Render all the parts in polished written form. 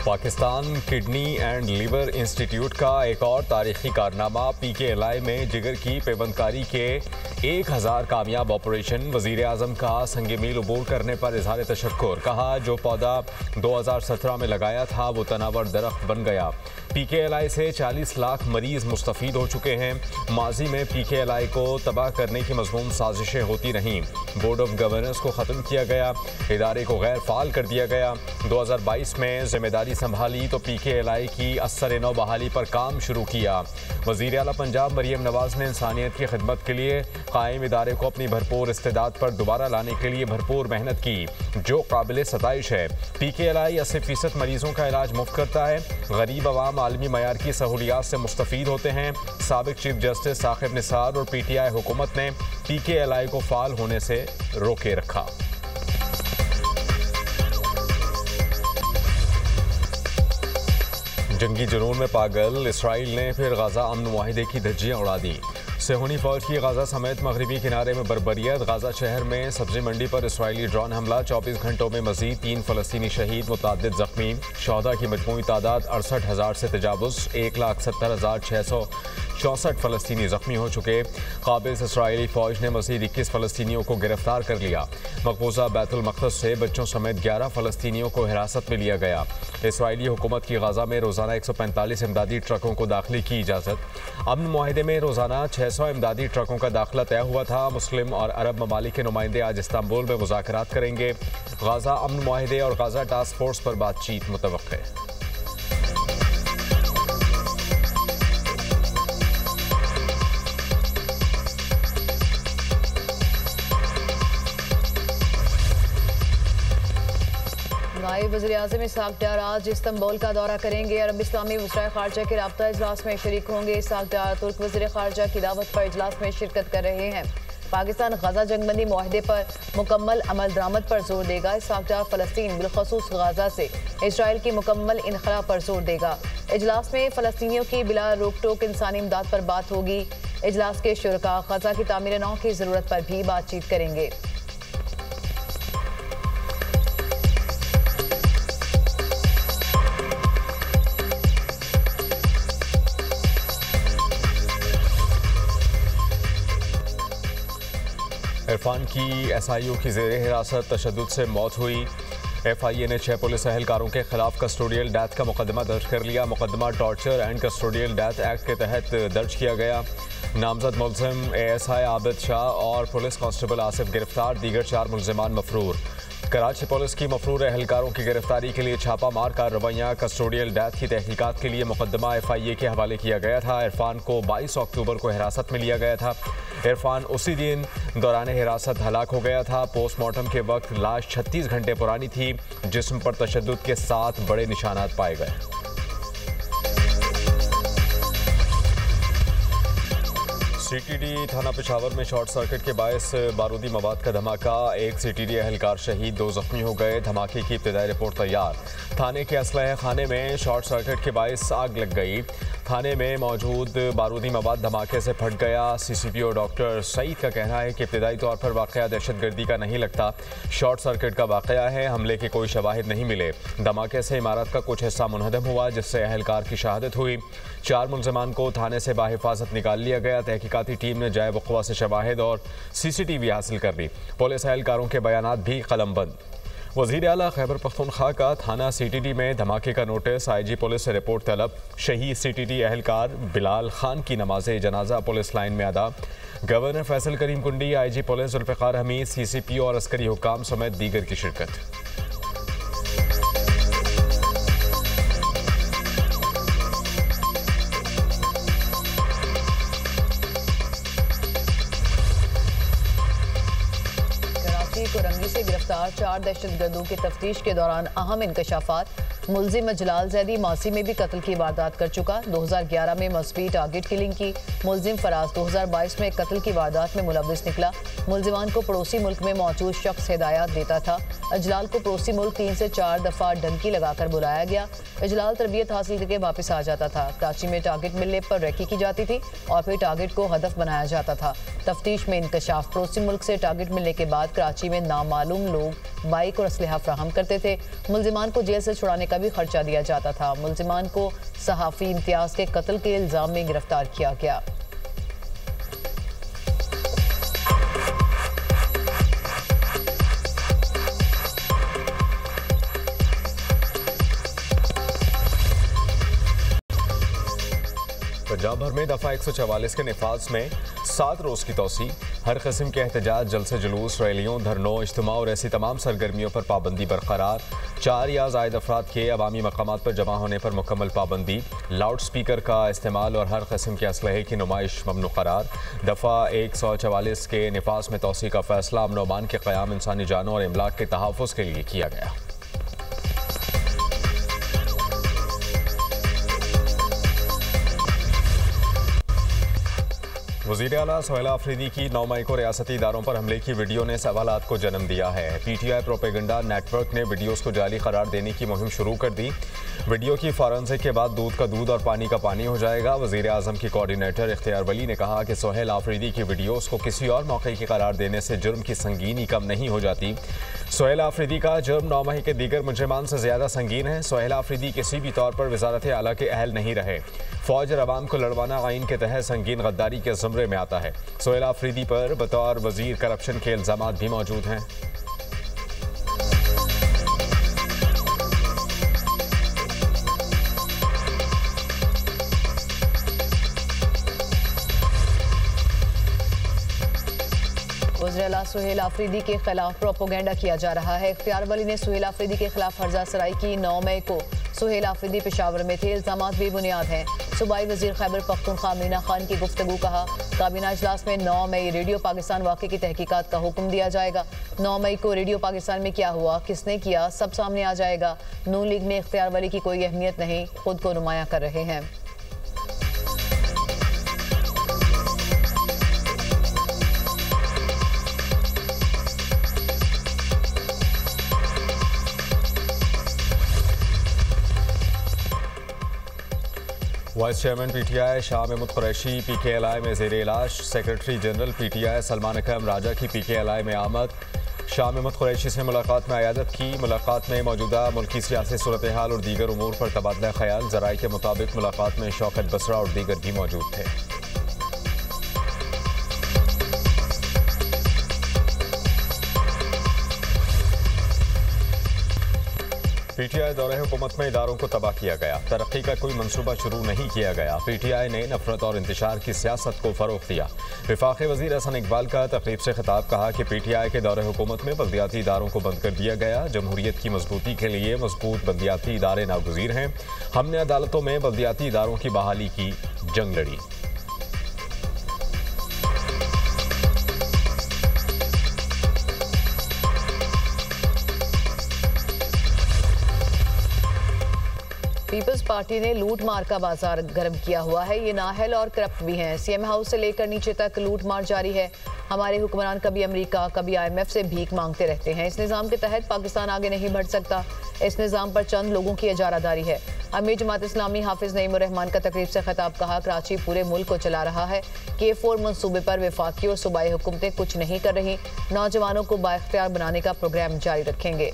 Pakistan kidney and liver institute का एक और तारीखी कारनामा PKLI में जिगर की पेबंदकारी के 1000 कामयाब ऑपरेशन। वजीर आजम का संग मील अबूर करने पर इजहार तशक्कुर। कहा जो पौधा 2017 में लगाया था वो तनावर दरख्त बन गया। PKLI से 40 लाख मरीज मुस्तफीद हो चुके हैं। माजी में PKLI को तबाह करने की मज़मूम साजिशें होती रहीं। बोर्ड ऑफ गवर्नेंस को ख़त्म किया गया, इदारे को गैर फ़ाल कर दिया गया। 2022 में जिम्मेदारी संभाली तो PKLI की असर नौ बहाली पर काम शुरू किया। वज़ीर आला पंजाब मरियम नवाज ने इंसानियत की खिदमत के लिए कायम इदारे को अपनी भरपूर इस्तेदाद पर दोबारा लाने के लिए भरपूर मेहनत की, जो काबिल सताइश है। PKLI 80% मरीजों का इलाज मुफ्त करता है। गरीब अवाम आलमी मयार की सहूलियात से मुस्तफीद होते हैं। साबिक चीफ जस्टिस साकिब निसार और PTI हुकूमत ने PKLI को फाल होने से रोके रखा। जंगी जुनून में पागल इसराइल ने फिर गाजा अमन मुआहिदे की धज्जियां उड़ा दी। सेहूनी फौज की गाजा समेत मगरबी किनारे में बर्बरियत। गाजा शहर में सब्जी मंडी पर इसराइली ड्रोन हमला। 24 घंटों में मजीद 3 फ़लस्तीनी शहीद, मुतअद्दिद जख्मी। शहदा की मजमूई तादाद 68,000 से तजावुज़। 1,70,664 फ़लस्तीनी जख्मी हो चुके। काबिज़ इसराइली फ़ौज ने मजीद 21 फ़लस्तीनियों को गिरफ्तार कर लिया। मकबूजा बैतुल मक़दस से बच्चों समेत 11 फ़लस्तीनियों को हिरासत में लिया गया। इसराइली हुकूमत की गाजा में रोज़ाना 145 इमदादी ट्रकों को दाखिले की इजाज़त। अमन मुआहिदे में रोज़ाना 600 इमदादी ट्रकों का दाखिला तय हुआ था। मुस्लिम और अरब ममालिक के नुमाइंदे आज इस्तांबुल में मुज़ाकरात करेंगे। गाजा अमन मुआहिदे और गाजा टास्क फोर्स पर बातचीत मुतवक्किल है। नायब वज़ीर-ए-आज़म इसहाक डार आज इस्तांबुल का दौरा करेंगे। अरब इस्लामी वज़राए ख़ारजा के राब्ता इजलास में शरीक होंगे। इसहाक डार तुर्क वज़ीर ख़ारजा की दावत पर इजलास में शिरकत कर रहे हैं। पाकिस्तान गजा जंगबंदी मुआहदे पर मुकम्मल अमल दरामद पर जोर देगा। इसहाक डार फ़लस्तीन बिलखसूस गजा से इसराइल की मुकम्मल इनखला पर जोर देगा। इजलास में फ़लस्तीनियों की बिला रोक टोक इंसानी इमदाद पर बात होगी। इजलास के शुरका गजा की तामीर नौ की ज़रूरत पर भी बातचीत करेंगे। इरफान की SIO की ज़ेर हिरासत तशद्दुद से मौत हुई। FIA ने 6 पुलिस एहलकारों के खिलाफ कस्टोडियल डेथ का मुकदमा दर्ज कर लिया। मुकदमा torture and custodial death act के तहत दर्ज किया गया। नामजद मुलजिम ASI आबिद शाह और पुलिस कांस्टेबल आसिफ गिरफ्तार। दीगर 4 मुलजिमान मफरूर। कराची पुलिस की मफरूर एहलकारों की गिरफ्तारी के लिए छापा मार कार्रवाइयाँ। कस्टोडियल डेथ की तहकीकात के लिए मुकदमा FIA के हवाले किया गया था। इरफान को 22 अक्टूबर को हिरासत में लिया गया था। इरफान उसी दिन दौरान हिरासत हलाक हो गया था। पोस्टमार्टम के वक्त लाश 36 घंटे पुरानी थी। जिस्म पर तशद्दुद के 7 बड़े निशानात पाए गए। CTD थाना पेशावर में शॉर्ट सर्किट के बायस बारूदी मवाद का धमाका। एक CTD एहलकार शहीद, 2 जख्मी हो गए। धमाके की इब्तदाई रिपोर्ट तैयार। थाने के असलहे खाने में शॉर्ट सर्किट के बायस आग लग गई। थाने में मौजूद बारूदी मवाद धमाके से फट गया। CCPO डॉक्टर सईद का कहना है कि इब्तदाई तौर पर वाक़या दहशतगर्दी का नहीं लगता, शॉर्ट सर्किट का वाक़या है। हमले के कोई शवाहिद नहीं मिले। धमाके से इमारत का कुछ हिस्सा मुनहदम हुआ, जिससे एहलकार की शहादत हुई। 4 मुलजिमान को थाने से बाहिफाजत निकाल लिया गया। तहकीकाती टीम ने जाए वक़्वा से शवाहिद और CCTV हासिल कर ली। पुलिस एहलकारों के बयानात भी कलमबंद। वज़ीर आला खैबर पख्तूनख्वा का थाना CTD में धमाके का नोटिस। IG पुलिस से रिपोर्ट तलब। शहीद CTD एहलकार बिलाल खान की नमाज जनाजा पुलिस लाइन में अदा। Governor Faisal Karim Kundi, IG police Zulfiqar Hameed, CCPO और अस्करी हुक्काम समेत दीगर की शिरकत। कोरंगी से गिरफ्तार 4 दहशतगर्दों की तफ्तीश के दौरान अहम इंकशाफात। मुलजिम जलाल जैदी मासी में भी कत्ल की वारदात कर चुका। 2011 में मस्बी टारगेट किलिंग की। मुलजिम फराज 2022 में कत्ल की वारदात में मुलविस निकला। मुलजिमान को पड़ोसी मुल्क में मौजूद शख्स हिदायत देता था। अजलाल को पड़ोसी मुल्क 3 से 4 दफ़ा डंकी लगाकर बुलाया गया। अजलाल तरबियत हासिल करके वापस आ जाता था। कराची में टारगेट मिलने पर रैकी की जाती थी और फिर टारगेट को हदफ बनाया जाता था। तफ्तीश में इंकशाफ, पड़ोसी मुल्क से टारगेट मिलने के बाद कराची में नामालूम लोग बाइक और असलहा फ्राहम करते थे। मुल्जिमान को जेल से छुड़ाने का भी खर्चा दिया जाता था। मुल्जिमान को सहाफ़ी इम्तियाज़ के कत्ल के इल्ज़ाम में गिरफ्तार किया गया। पंजाब भर में दफा 144 के निफाज में 7 रोज की तोसी, हर किस्म के एहतजाज, जलसे जुलूस, रैलियों, धरनों, इज्तिमा और ऐसी तमाम सरगर्मियों पर पाबंदी बरकरार। 4 या ज़ायद अफराद के अवामी मकामात पर जमा होने पर मुकम्मल पाबंदी। लाउड स्पीकर का इस्तेमाल और हर किस्म के असलहे की नुमाइश ममनू करार। दफ़ा 144 के निफाज में तोसी का फैसला अमन अमान के क़याम, इंसानी जानों और इमलाक के तहफ़्फ़ुज़ के लिए किया गया। वज़ीर आला सोहेला अफरीदी की 9 मई को रियासती इदारों पर हमले की वीडियो ने सवालात को जन्म दिया है। PTI प्रोपेगेंडा नेटवर्क ने वीडियोस को जाली करार देने की मुहिम शुरू कर दी। वीडियो की फॉरेंसिक के बाद दूध का दूध और पानी का पानी हो जाएगा। वज़ीर आज़म की कोऑर्डिनेटर इख्तियार वली ने कहा कि सोहेल आफरीदी की वीडियोस को किसी और मौके की करार देने से जुर्म की संगीनी कम नहीं हो जाती। सोहेल आफरीदी का जुर्म 9 मई के दीगर मुजरिमान से ज़्यादा संगीन है। सोहेल आफरीदी किसी भी तौर पर वज़ारत आला के अहल नहीं रहे। फौज और अवाम को लड़वाना आइन के तहत संगीन गद्दारी के ज़ुमरे में आता है। सोहेल आफरीदी पर बतौर वज़ीर करप्शन के इल्ज़ामात भी मौजूद हैं। वज़ीर-ए-आला सोहेल आफरीदी के खिलाफ प्रोपोगेंडा किया जा रहा है। इख्तियार वली ने सोहेल आफरीदी के खिलाफ हर्जा सराई की। 9 मई को सोहेल आफरीदी पेशावर में थे। इल्ज़ामात बेबुनियाद हैं। सूबाई वज़ीर खैबर पख्तूनख्वा अमीना खान की गुफ्तगू। कहा, काबीना इजलास में 9 मई रेडियो पाकिस्तान वाक़े की तहकीकात का हुक्म दिया जाएगा। 9 मई को रेडियो पाकिस्तान में क्या हुआ, किसने किया, सब सामने आ जाएगा। नून लीग में इख्तियार वली की कोई अहमियत नहीं, खुद को नुमाया कर रहे हैं। Vice chairman PTI Shah Mahmood Qureshi PKLI में ज़ेर इलाज। Secretary general PTI Salman Akram Raja की PKLI में आमद। शाह महमूद कुरैशी से मुलाकात में अयादत की। मुलाकात में मौजूदा मुल्की सियासी सूरत हाल और दीगर उमूर पर तबादला ख्याल। ज़राए के मुताबिक मुलाकात में शौकत बसरा और दीगर भी मौजूद थे। PTI दौरे हुकूमत में इदारों को तबाह किया गया। तरक्की का कोई मंसूबा शुरू नहीं किया गया। PTI ने नफरत और इंतशार की सियासत को फरोग दिया। वफाकी वज़ीर हसन इकबाल का तकरीब से खिताब। कहा कि PTI के दौरे हुकूमत में बल्दियाती इदारों को बंद कर दिया गया। जमहूरियत की मजबूती के लिए मजबूत बल्दियाती इदारे नागुज़ीर हैं। हमने अदालतों में बल्दियाती इदारों की बहाली की जंग लड़ी। पीपल्स पार्टी ने लूट मार का बाजार गर्म किया हुआ है। ये नाअहल और करप्ट भी हैं। CM हाउस से लेकर नीचे तक लूट मार जारी है। हमारे हुक्मरान कभी अमेरिका, कभी IMF से भीख मांगते रहते हैं। इस निज़ाम के तहत पाकिस्तान आगे नहीं बढ़ सकता। इस निज़ाम पर चंद लोगों की इजारादारी है। अमीर जमात इस्लामी हाफिज नईम उर रहमान का तकरीब से खिताब। कहा, कराची पूरे मुल्क को चला रहा है। K4 मंसूबे पर वफाकी और सूबाई हुकूमतें कुछ नहीं कर रही। नौजवानों को बाइख्तियार बनाने का प्रोग्राम जारी रखेंगे।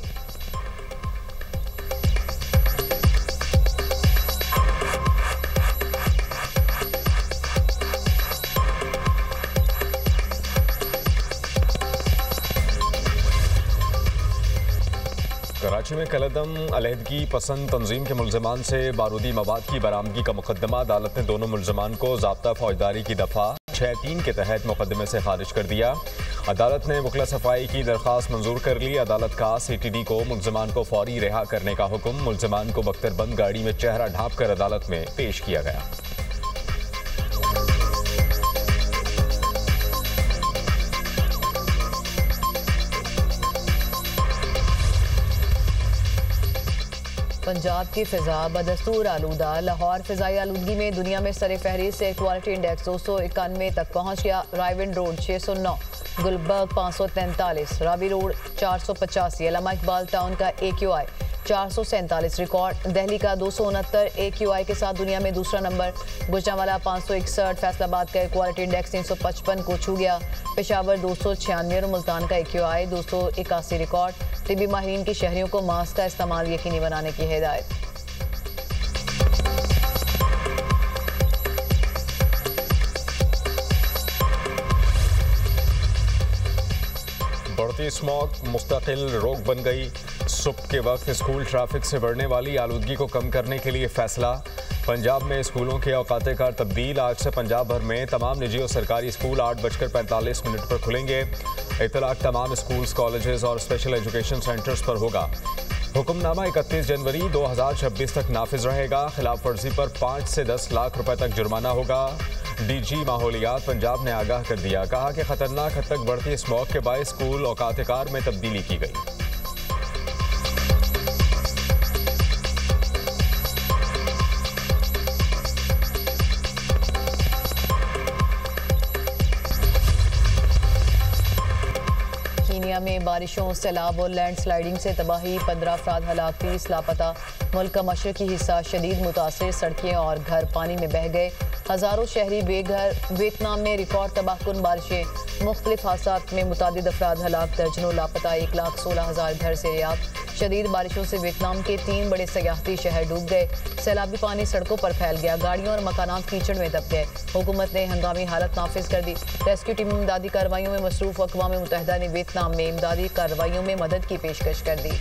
कराची में कलदम अलहदगी पसंद तंजीम के मुल्ज़मान से बारूदी मवाद की बरामदगी का मुकदमा। अदालत ने दोनों मुल्ज़मान को ज़ाब्ता फौजदारी की दफ़ा 6-3 के तहत मुकदमे से खारिज कर दिया। अदालत ने वकला सफाई की दरख्वास्त मंजूर कर ली। अदालत का CTD को मुल्ज़मान को फौरी रिहा करने का हुक्म। मुल्ज़मान को बख्तरबंद गाड़ी में चेहरा ढाँप कर अदालत में पेश किया गया। पंजाब की फिजा बदस्तूर आलूदा। लाहौर फिजाई आलूदगी में दुनिया में सर फहरिस्त से क्वालिटी इंडेक्स 291 तक पहुंच गया। रायविंड रोड 609, गुलबर्ग 543, रावी रोड 485, अल्लामा इकबाल टाउन का AQI 447 रिकॉर्ड। दिल्ली का 269 AQI के साथ दुनिया में दूसरा नंबर। गुजरांवाला 561, फैसलाबाद का क्वालिटी इंडेक्स 355 को छू गया। पेशावर 296 और मुल्तान का AQI 281 रिकॉर्ड। तिबी माहिरीन की शहरियों को मास्क का इस्तेमाल यकीनी बनाने की हिदायत। बढ़ती स्मॉग मुस्तकिल रोक बन गई। सुबह के वक्त स्कूल ट्रैफिक से बढ़ने वाली आलूदगी को कम करने के लिए फैसला। पंजाब में स्कूलों के औकात-ए-कार तब्दील। आज से पंजाब भर में तमाम निजी और सरकारी स्कूल 8:45 पर खुलेंगे। इतलाक तमाम स्कूल्स, कॉलेजेस और स्पेशल एजुकेशन सेंटर्स पर होगा। हुक्मनामा 31 जनवरी 2026 तक नाफिज रहेगा। खिलाफ वर्जी पर 5 से 10 लाख रुपए तक जुर्माना होगा। DG माहौलियात पंजाब ने आगाह कर दिया, कहा कि खतरनाक हद तक बढ़ती स्मॉग के बायस स्कूल औकात-ए-कार में तब्दीली की गई। कीनिया में बारिशों, सैलाब और लैंडस्लाइडिंग से तबाही, 15 अफराद हलाक, 30 लापता। मुल्क का मशरकी हिस्सा शदीद मुतासिर, सड़कें और घर पानी में बह गए। हज़ारों शहरी बेघर। वियतनाम में रिकॉर्ड तबाहकुन बारिशें, मुख्तलिफ हादसात में मुतादिद अफराद हलाक, दर्जनों लापता, 1,16,000 घर से रियाब। शदीद बारिशों से वियतनाम के 3 बड़े सयाहती शहर डूब गए। सैलाबी पानी सड़कों पर फैल गया, गाड़ियों और मकानात कीचड़ में दब गए। हुकूमत ने हंगामी हालत नाफिज कर दी। रेस्क्यू टीम इमदादी कार्रवाइयों में मसरूफ। अक़वाम मुत्तहिदा ने वियतनाम में इमदादी कार्रवाइयों में मदद की पेशकश कर दी।